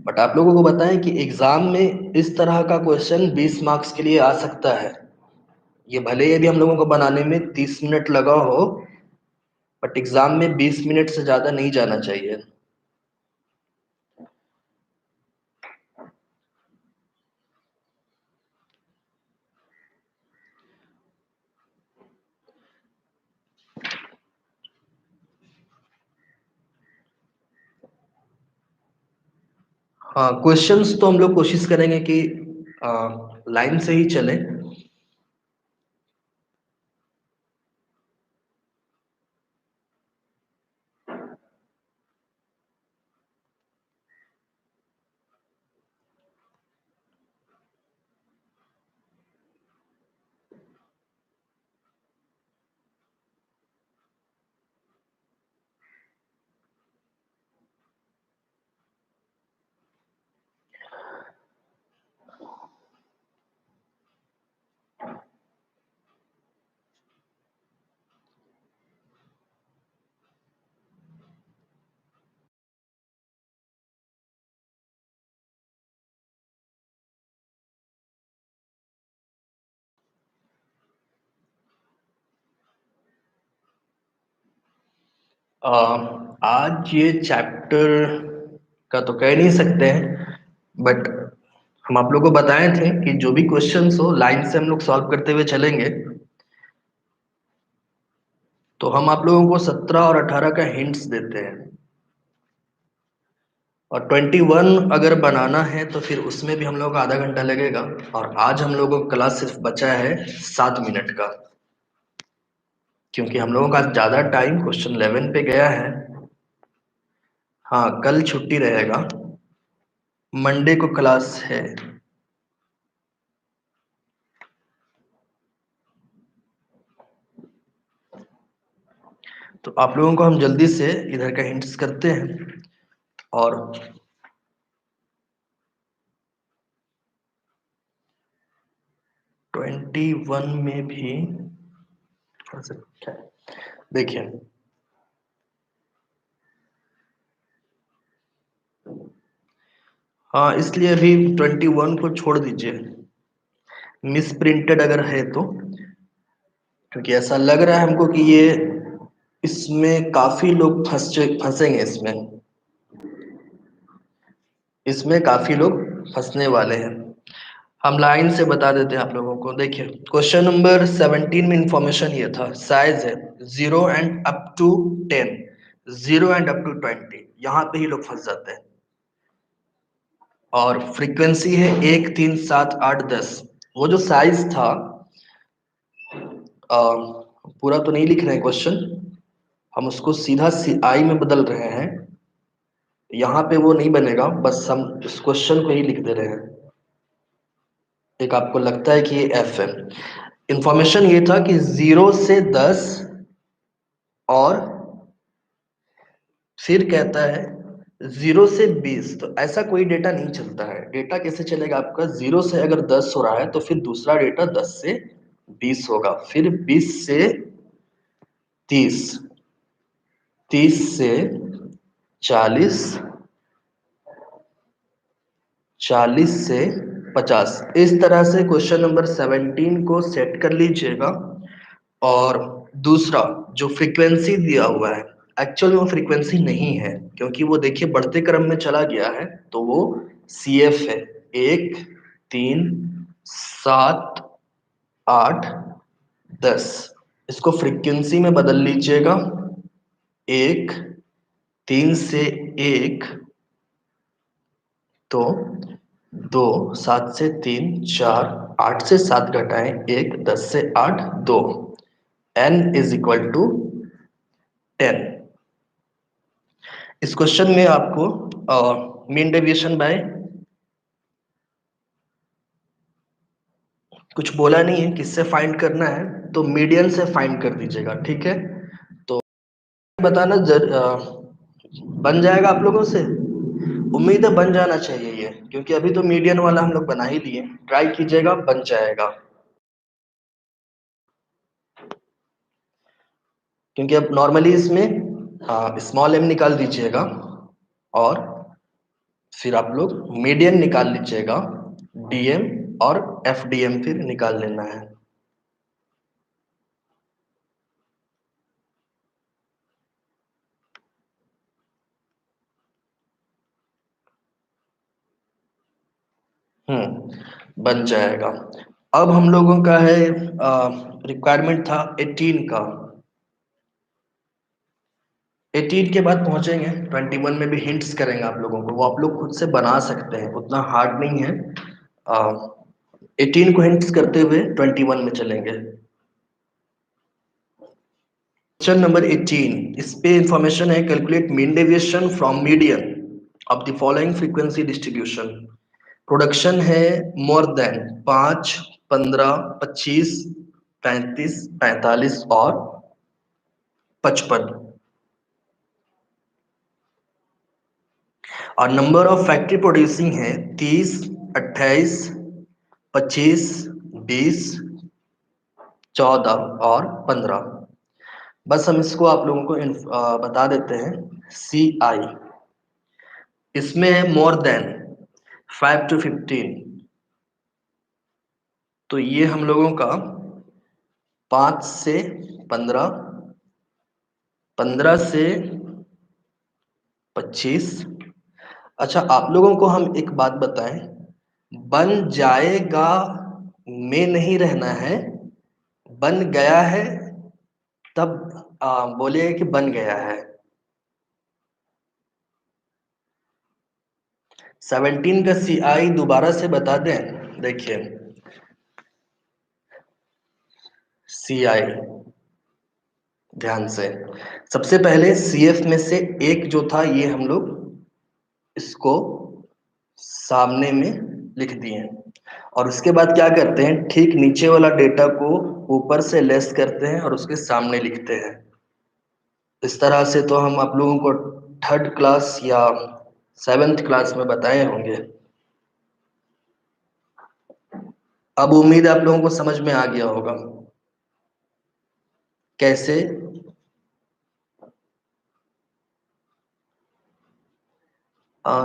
बट आप लोगों को बताएं कि एग्जाम में इस तरह का क्वेश्चन 20 मार्क्स के लिए आ सकता है। ये भले ही भी हम लोगों को बनाने में 30 मिनट लगा हो, बट एग्जाम में 20 मिनट से ज्यादा नहीं जाना चाहिए। हाँ, क्वेश्चंस तो हम लोग कोशिश करेंगे कि लाइन से ही चले। आज ये चैप्टर का तो कह नहीं सकते हैं, बट हम आप लोगों को बताए थे कि जो भी क्वेश्चंस हो लाइन से हम लोग सॉल्व करते हुए चलेंगे। तो हम आप लोगों को 17 और 18 का हिंट्स देते हैं, और 21 अगर बनाना है तो फिर उसमें भी हम लोग को आधा घंटा लगेगा। और आज हम लोगों को क्लास सिर्फ बचा है 7 मिनट का, क्योंकि हम लोगों का ज्यादा टाइम क्वेश्चन 11 पे गया है। हाँ, कल छुट्टी रहेगा, मंडे को क्लास है। तो आप लोगों को हम जल्दी से इधर का हिंट्स करते हैं। और 21 में भी देखिए, हाँ, इसलिए अभी 21 को छोड़ दीजिए, मिस प्रिंटेड अगर है तो, क्योंकि ऐसा लग रहा है हमको कि ये इसमें काफी लोग फंसेंगे। इसमें काफी लोग फंसने वाले हैं। हम लाइन से बता देते हैं आप लोगों को। देखिए, क्वेश्चन नंबर 17 में इंफॉर्मेशन ये था, साइज है 0 and up to 10, 0 and up to 20, यहाँ पे ही लोग फंस जाते हैं। और फ्रीक्वेंसी है 1 3 7 8 10। वो जो साइज था, पूरा तो नहीं लिख रहे हैं क्वेश्चन, हम उसको सीधा आई में बदल रहे हैं। यहाँ पे वो नहीं बनेगा, बस हम इस क्वेश्चन को ही लिख दे रहे हैं। एक आपको लगता है कि ये एफ है। इंफॉर्मेशन ये था कि 0 से 10 और फिर कहता है 0 से 20, तो ऐसा कोई डेटा नहीं चलता है। डेटा कैसे चलेगा आपका, 0 से अगर 10 हो रहा है तो फिर दूसरा डेटा 10 से 20 होगा, फिर 20 से 30, 30 से 40, 40 से 50। इस तरह से क्वेश्चन नंबर 17 को सेट कर लीजिएगा। और दूसरा जो फ्रीक्वेंसी दिया हुआ है, एक्चुअल में वो फ्रीक्वेंसी नहीं है, क्योंकि वो देखिए बढ़ते क्रम में चला गया है, तो वो CF है। 1, 3, 7, 8, 10। इसको फ्रीक्वेंसी में बदल लीजिएगा। 1, 3 से 1 तो 2, 7 से 3 4, 8 से 7 घटाएं 1, 10 से 8 2, n इज इक्वल टू 10। इस क्वेश्चन में आपको मीन डेविएशन बाय कुछ बोला नहीं है, किससे फाइंड करना है, तो मीडियन से फाइंड कर दीजिएगा, ठीक है। तो बताना बन जाएगा आप लोगों से, उम्मीद है बन जाना चाहिए ये, क्योंकि अभी तो मीडियन वाला हम लोग बना ही लिए। ट्राई कीजिएगा, बन जाएगा। क्योंकि अब नॉर्मली इसमें स्मॉल m निकाल दीजिएगा और फिर आप लोग मीडियन निकाल लीजिएगा, DM और FDM फिर निकाल लेना है। बन जाएगा। अब हम लोगों का है रिक्वायरमेंट था 18 का। 18 के बाद पहुंचेंगे 21 में भी हिंट्स करेंगे आप लोगों को, वो आप लोग खुद से बना सकते हैं, उतना हार्ड नहीं है। 18 को हिंट्स करते हुए 21 में चलेंगे। क्वेश्चन नंबर 18, इस पे इंफॉर्मेशन है, calculate mean deviation from median of the following frequency distribution. Production है मोर देन 5, 15, 25, 35, 45 और 55। और नंबर ऑफ फैक्ट्री प्रोड्यूसिंग है 30, 28, 25, 20, 14 और 15। बस हम इसको आप लोगों को बता देते हैं। CI इसमें है मोर देन 5 to 15, तो ये हम लोगों का 5 से 15, 15 से 25। अच्छा, आप लोगों को हम एक बात बताएं, बन जाएगा में नहीं रहना है, बन गया है तब बोलिए कि बन गया है। 17 का CI दोबारा से बता दें, देखिए CI ध्यान से, सबसे पहले CF में से एक जो था ये हम लोग इसको सामने में लिख दिए, और उसके बाद क्या करते हैं, ठीक नीचे वाला डेटा को ऊपर से लेस करते हैं और उसके सामने लिखते हैं। इस तरह से तो हम आप लोगों को थर्ड क्लास या 7th क्लास में बताए होंगे। अब उम्मीद है आप लोगों को समझ में आ गया होगा कैसे।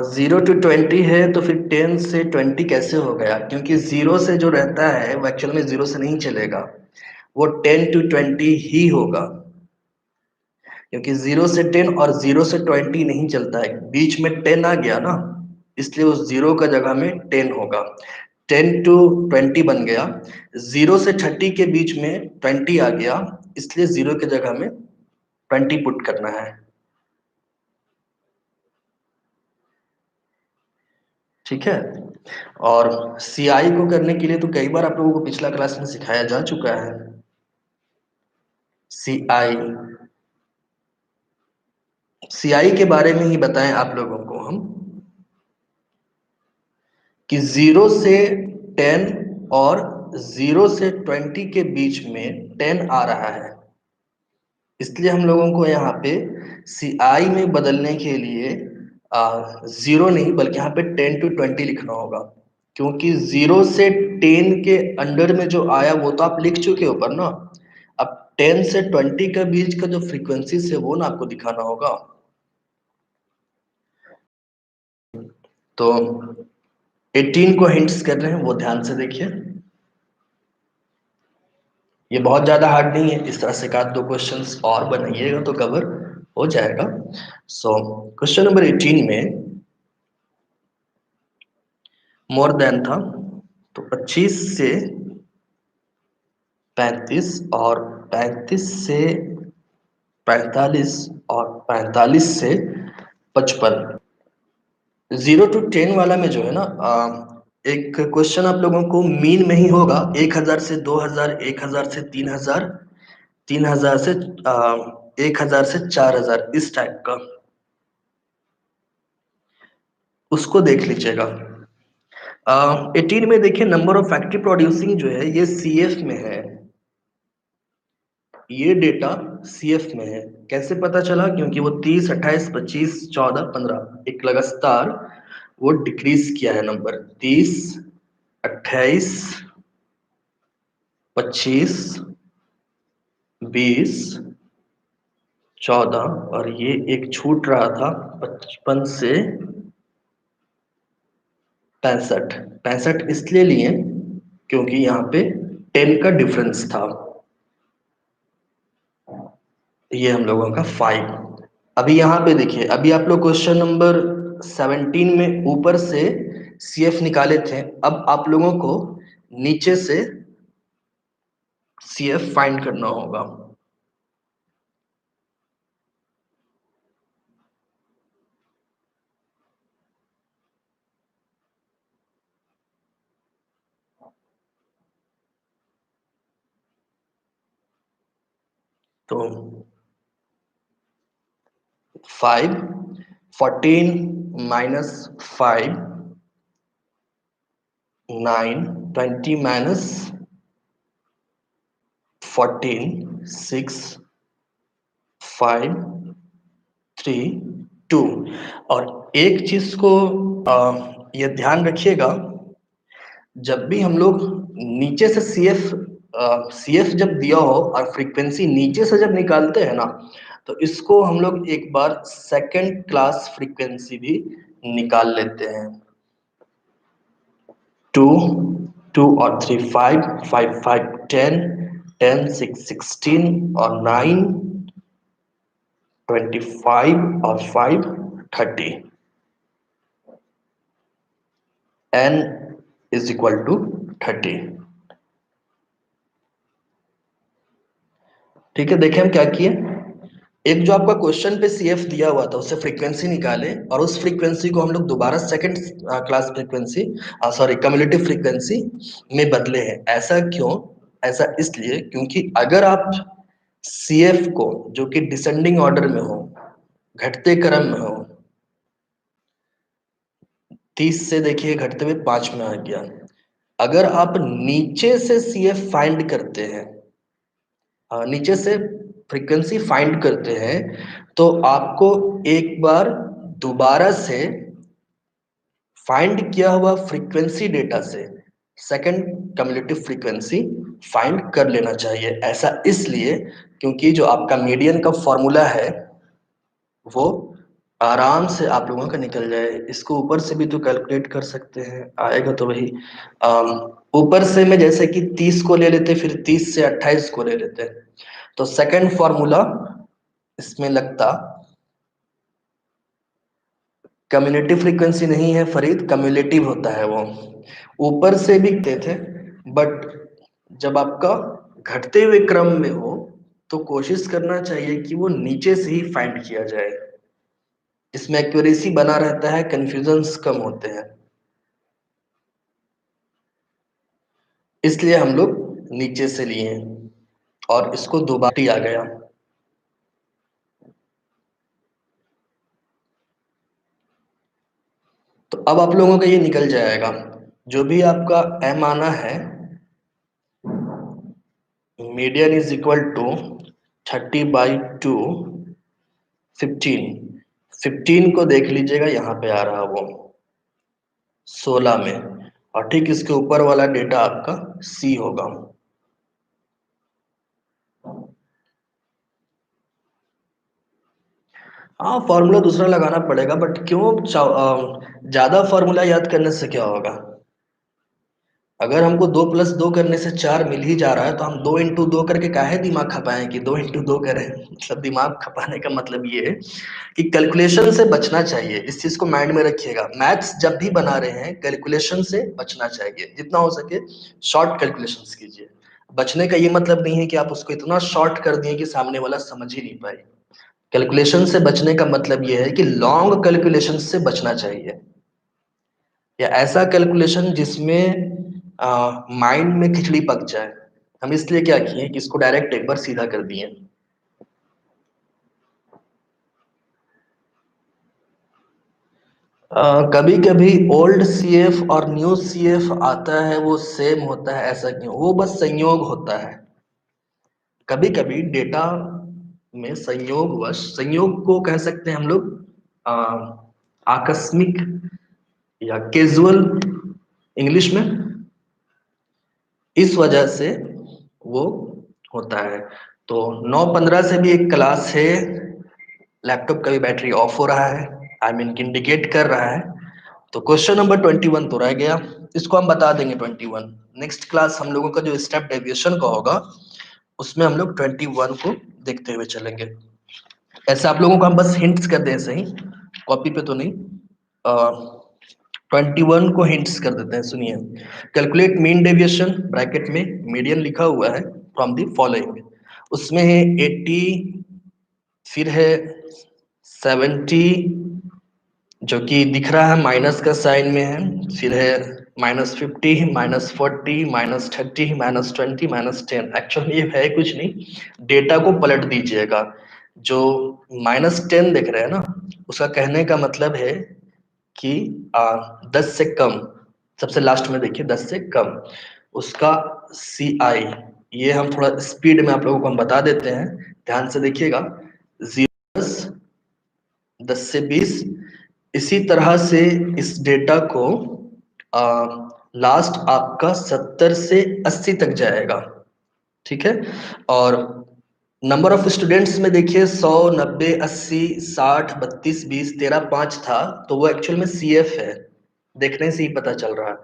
0 to 20 है तो फिर 10 से 20 कैसे हो गया, क्योंकि 0 से जो रहता है वो एक्चुअल में 0 से नहीं चलेगा, वो 10 to 20 ही होगा, क्योंकि 0 से 10 और 0 से 20 नहीं चलता है, बीच में 10 आ गया ना, इसलिए उस 0 का जगह में 10 होगा। 10 to 20 बन गया, 0 से 30 के बीच में 20 आ गया, इसलिए 0 के जगह में 20 पुट करना है, ठीक है। और CI को करने के लिए तो कई बार आप लोगों को पिछला क्लास में सिखाया जा चुका है। CI के बारे में ही बताएं आप लोगों को हम कि 0 से 10 और 0 से 20 के बीच में 10 आ रहा है, इसलिए हम लोगों को यहाँ पे CI में बदलने के लिए 0 नहीं बल्कि यहाँ पे 10 to 20 लिखना होगा, क्योंकि 0 से 10 के अंडर में जो आया वो तो आप लिख चुके हो ऊपर ना। अब 10 से 20 के बीच का जो फ्रीक्वेंसीज है वो ना आपको दिखाना होगा। तो 18 को हिंट्स कर रहे हैं, वो ध्यान से देखिए। ये बहुत ज्यादा हार्ड नहीं है, इस तरह से का 2 क्वेश्चंस और बनाइएगा तो कवर हो जाएगा। सो क्वेश्चन नंबर 18 में मोर देन था, तो 25 से 35 और 35 से 45 और 45 से 55। 0 to 10 वाला में जो है ना, एक क्वेश्चन आप लोगों को मीन में ही होगा, 1000 से 2000, 1000 से 3000, 3000 से 1000 से 4000, इस टाइप का, उसको देख लीजिएगा। 18 में देखिए नंबर ऑफ फैक्ट्री प्रोड्यूसिंग जो है ये CF में है, ये डेटा CF में है। कैसे पता चला? क्योंकि वो 30, 28, 25, 14, 15 एक लगातार वो डिक्रीज किया है नंबर, 30, 28, 25, 20, 14 और ये एक छूट रहा था 55 से 65। 65 इसलिए लिए क्योंकि यहाँ पे 10 का डिफरेंस था। ये हम लोगों का 5। अभी यहाँ पे देखिए, अभी आप लोग क्वेश्चन नंबर 17 में ऊपर से CF निकाले थे, अब आप लोगों को नीचे से CF फाइंड करना होगा। तो 5, 14 माइनस 5, 9, 20 माइनस 14, 6, 5, 3, 2। और एक चीज को ये ध्यान रखिएगा, जब भी हम लोग नीचे से CF जब दिया हो और फ्रीक्वेंसी नीचे से जब निकालते हैं ना, तो इसको हम लोग एक बार सेकंड क्लास फ्रीक्वेंसी भी निकाल लेते हैं। 2, 2 और 3 5, 5, 5 10, 10 6 16 और 9 25 और 5 30। n is equal to 30। ठीक है, देखें हम क्या किए। एक जो आपका क्वेश्चन पे CF दिया हुआ था उससे फ्रीक्वेंसी निकाले और उस फ्रीक्वेंसी को हम लोग दोबारा second class frequency, sorry cumulative frequency में बदले हैं। ऐसा क्यों? ऐसा इसलिए क्योंकि अगर आप CF को जो कि डिसेंडिंग ऑर्डर में हो, घटते क्रम में हो, 30 से देखिए घटते हुए 5 में आ गया, अगर आप नीचे से CF फाइंड करते हैं, नीचे से फ्रीक्वेंसी फाइंड करते हैं, तो आपको एक बार दोबारा से फाइंड किया हुआ फ्रीक्वेंसी डेटा से सेकंड कम्युलेटिव फ्रीक्वेंसी फाइंड कर लेना चाहिए। ऐसा इसलिए क्योंकि जो आपका मीडियन का फॉर्मूला है वो आराम से आप लोगों का निकल जाए। इसको ऊपर से भी तो कैलकुलेट कर सकते हैं, आएगा तो वही। ऊपर से में जैसे कि 30 को ले लेते, फिर 30 से 28 को ले लेते, तो सेकंड फॉर्मूला इसमें लगता। कम्युलेटिव फ्रीक्वेंसी नहीं है फरीद, कम्युलेटिव होता है वो, ऊपर से भी कहते थे, बट जब आपका घटते हुए क्रम में हो तो कोशिश करना चाहिए कि वो नीचे से ही फाइंड किया जाए, इसमें एक्यूरेसी बना रहता है, कंफ्यूजन्स कम होते हैं, इसलिए हम लोग नीचे से लिए और इसको दोबारा आ गया। तो अब आप लोगों का ये निकल जाएगा, जो भी आपका m आना है, मीडियन इज इक्वल टू 30/2 15, 15 को देख लीजिएगा, यहाँ पे आ रहा वो 16 में, और ठीक इसके ऊपर वाला डेटा आपका C होगा। हाँ, फॉर्मूला दूसरा लगाना पड़ेगा, बट क्यों ज्यादा फॉर्मूला याद करने से क्या होगा? अगर हमको 2+2 करने से 4 मिल ही जा रहा है, तो हम 2 × 2 करके काहे दिमाग खपाएं कि 2 × 2 करें। मतलब दिमाग खपाने का मतलब ये है कि कैलकुलेशन से बचना चाहिए। इस चीज को माइंड में रखिएगा, मैथ्स जब भी बना रहे हैं कैलकुलेशन से बचना चाहिए, जितना हो सके शॉर्ट कैलकुलेशंस कीजिए। बचने का ये मतलब नहीं है कि आप उसको इतना शॉर्ट कर दिए कि सामने वाला समझ ही नहीं पाए। कैलकुलेशन से बचने का मतलब ये है कि लॉन्ग कैलकुलेशन से बचना चाहिए, या ऐसा कैलकुलेशन जिसमें माइंड में खिचड़ी पक जाए। हम इसलिए क्या किए कि इसको डायरेक्ट एक बार सीधा कर दिए। कभी कभी ओल्ड CF और न्यू CF आता है, वो सेम होता है, ऐसा क्यों? वो बस संयोग होता है। कभी कभी डेटा में संयोगवश, संयोग को कह सकते हैं हम लोग आकस्मिक या कैजुअल इंग्लिश में, इस वजह से वो होता है। तो 9:15 से भी एक क्लास है, लैपटॉप का भी बैटरी ऑफ हो रहा है, आई मीन इंडिकेट कर रहा है। तो क्वेश्चन नंबर 21 तो रह गया, इसको हम बता देंगे 21। नेक्स्ट क्लास हम लोगों का जो स्टेप डेविएशन का होगा, उसमें हम लोग 21 को देखते हुए चलेंगे। ऐसे आप लोगों को हम बस हिंट्स कर दें, सही कॉपी पे तो नहीं। 21 को हिंट्स कर देते हैं, सुनिए। कैलकुलेट मीन डेविएशन, ब्रैकेट में मीडियन लिखा हुआ है, फ्रॉम द फॉलोइंग। उसमें है 80, फिर है 70 जो कि दिख रहा है माइनस का साइन में है, फिर है -50, -40, -30, -20, -10। एक्चुअली ये है कुछ नहीं, डेटा को पलट दीजिएगा। जो -10 देख रहे हैं ना, उसका कहने का मतलब है कि 10 से कम। सबसे लास्ट में देखिए 10 से कम, उसका CI। ये हम थोड़ा स्पीड में आप लोगों को हम बता देते हैं, ध्यान से देखिएगा। 0, 10 से 20, इसी तरह से इस डेटा को लास्ट आपका 70 से 80 तक जाएगा, ठीक है। और नंबर ऑफ स्टूडेंट्स में देखिए 100, 90, 80, 60, 32, 20, 13, 5 था, तो वो एक्चुअल में CF है, देखने से ही पता चल रहा है।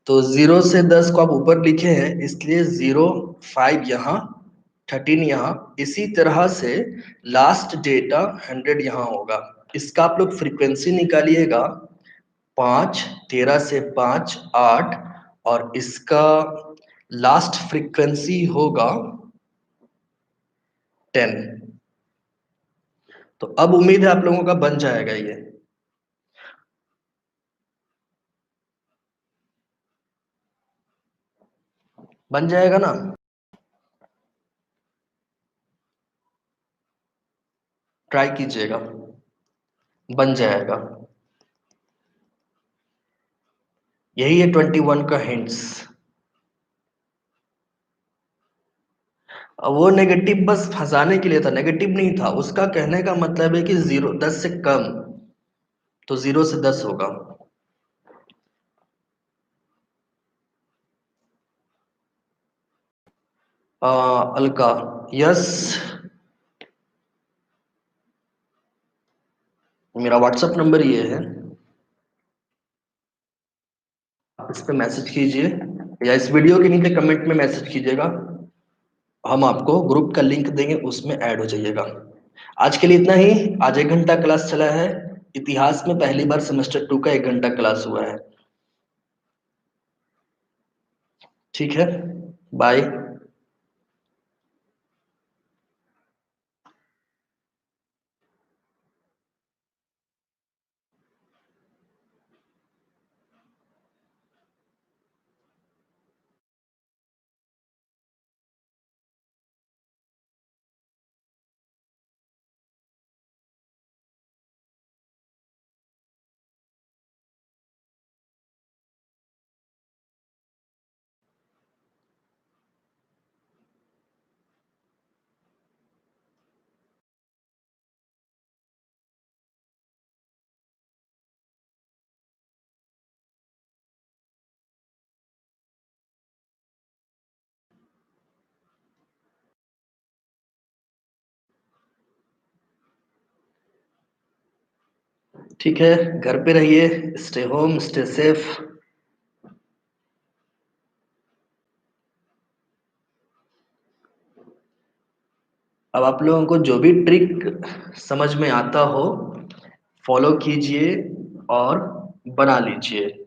तो 0 से 10 को आप ऊपर लिखे हैं, इसलिए 0, 5 यहाँ, 13 यहाँ, इसी तरह से लास्ट डेटा 100 यहाँ होगा। इसका आप लोग फ्रीक्वेंसी निकालिएगा, 5, 13 से 5, 8, और इसका लास्ट फ्रीक्वेंसी होगा 10। तो अब उम्मीद है आप लोगों का बन जाएगा, ये बन जाएगा ना? ट्राई कीजिएगा, बन जाएगा। यही है 21 का हिंट्स। वो नेगेटिव बस फंसाने के लिए था, नेगेटिव नहीं था, उसका कहने का मतलब है कि 0, 10 से कम, तो 0 से 10 होगा। अलका, यस, मेरा व्हाट्सएप नंबर ये है, आप इस पे मैसेज कीजिए, या इस वीडियो के नीचे कमेंट में मैसेज कीजिएगा, हम आपको ग्रुप का लिंक देंगे, उसमें ऐड हो जाइएगा। आज के लिए इतना ही। आज 1 घंटा क्लास चला है, इतिहास में पहली बार सेमेस्टर 2 का 1 घंटा क्लास हुआ है, ठीक है, बाय। ठीक है, घर पे रहिए, स्टे होम, स्टे सेफ। अब आप लोगों को जो भी ट्रिक समझ में आता हो, फॉलो कीजिए और बना लीजिए।